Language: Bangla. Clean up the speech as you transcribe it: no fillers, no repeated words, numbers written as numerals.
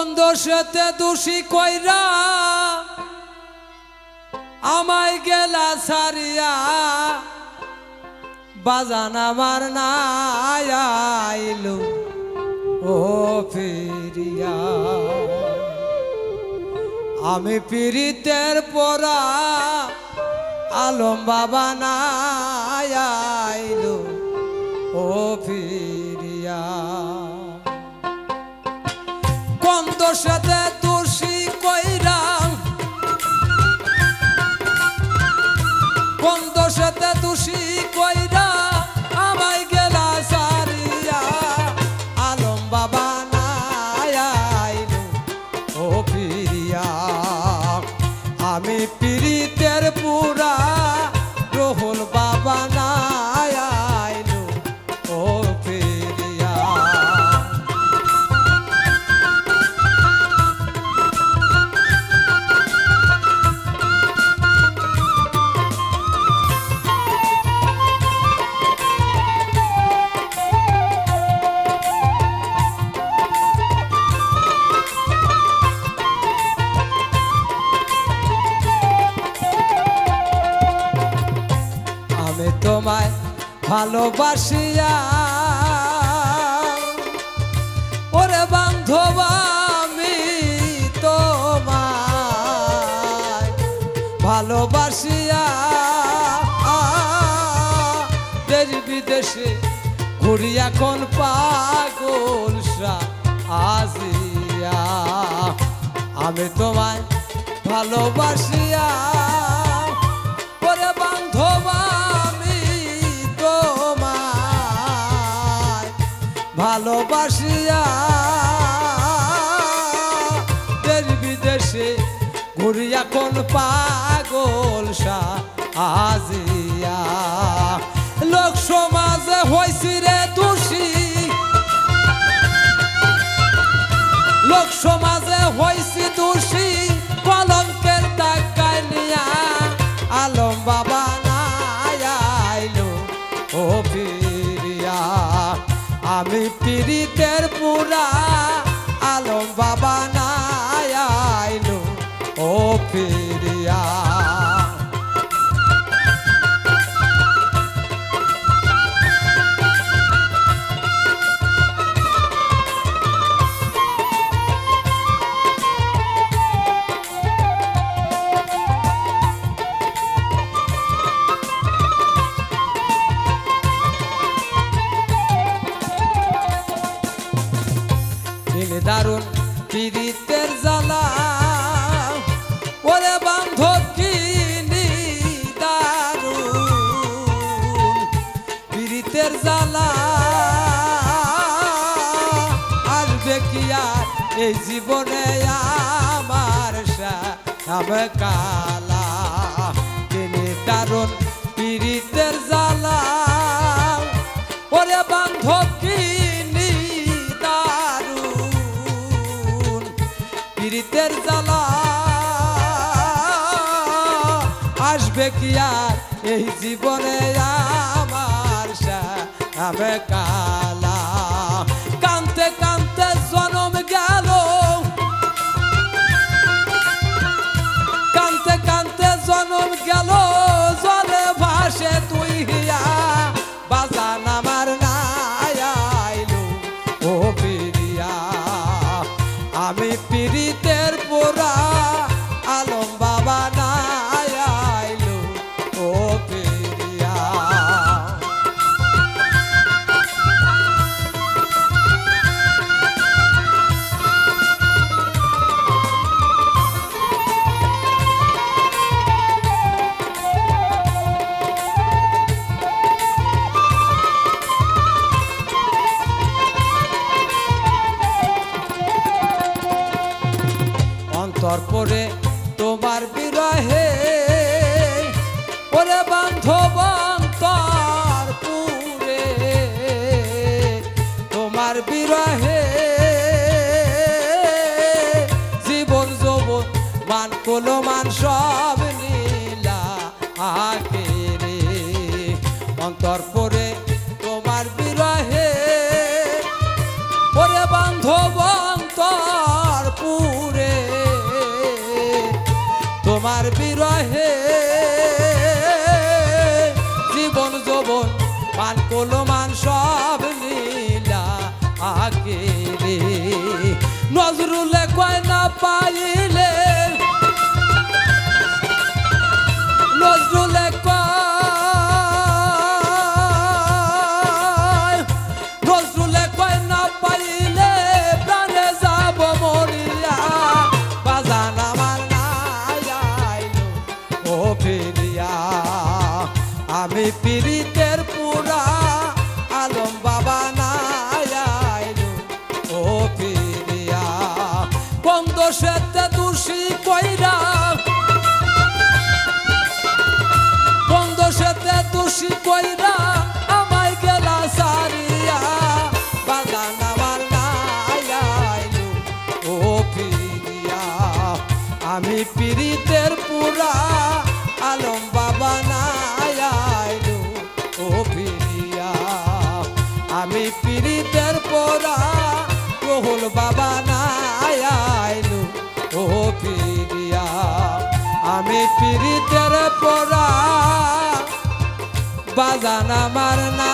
কোন দোষেতে দোষী কইরা আমায় গেলা সারিয়া বাজান আমার নাই আইলো ও ফিরিয়া আমি পীড়িতের পরা আলম বাবা নাই আইলো ও ফিরিয়া কোন দোষেতে দোষী কইরা কোন দোষেতে দোষী কইরা আমায় গেলা সারিয়া আলম বাবা নাই আইলো ও ফিরিয়া আমি পীড়িতের পুরা রোহন বাবা নাই আইলো ও ফিরিয়া তোমায় ভালোবাসিয়া ওরে বান্ধব আমি তোমায় ভালোবাসিয়া দেশ বিদেশে ঘুরি এখন পাগল আজিয়া আমি তোমায় ভালোবাসিয়া ওরে বান্ধব ভালোবাসিয়া দেশ বিদেশে ঘুরি এখন পাগল আজিয়া লোক সমাজে হইছি রে দোষী লোক সমাজে হইছি দোষী কলঙ্কের দাগ নিয়া আলম বাবা নাই আইলো ও ফিরিয়া আমি পীড়িতের পুরা আলম বাবা নাই আইলো ও ফিরিয়া দারুণ পীড়িতের জ্বালা ওরে বান্ধব কিনি দারুণ পীড়িতের জ্বালা আসবে কি আর এই জীবনে আমার সামনে কালা কিনি দারুণ পীড়িতের জ্বালা ওরে বান্ধব কিনি পীড়িতের জ্বালা আসবে কি আর এই জীবনে আমার সামনে কালা কানতে কানতে জনম গেল কানতে কানতে জনম গেল জলে ভাসে তুই হিয়া বাজান আমার নাই আইলো ও ফিরিয়া আমি পীড়িতের পোড়া আলম বাবা নাই আইলো ও ফিরিয়া তারপরে তোমার বিরহে ওরে বান্ধব অন্তরপুরে তোমার বিরহে জীবন যৌবন মান কলো মান সব নীলা আখেরে অন্তরপুরে তোমার বিরহে ওরে বান্ধব অন্তর তোমার বিরহে জীবন যৌবন মান কলমান সব লীলা আগে রে নজরুলে কয় না পাইলে নজরুলে কয় না পাইলে প্রাণে যাব মরিয়া বাজান আমার নাই আইলো ও ফিরিয়া আমি পীড়িতের পুরা আলম বাবা নাই আইলো ও ফিরিয়া কোন দোষেতে দোষী কইরা কোন দোষেতে দোষী কইরা আমায় গেলা সারিয়া বাজান আমার নাই আইলো ও ফিরিয়া আমি পীড়িতের পুরা আলম বাবা নাই আইলো ও ফিরিয়া আমি পীড়িতের পুরা রহুল বাবা নাই আইলো ও ফিরিয়া আমি পীড়িতের পুরা বাজান আমার না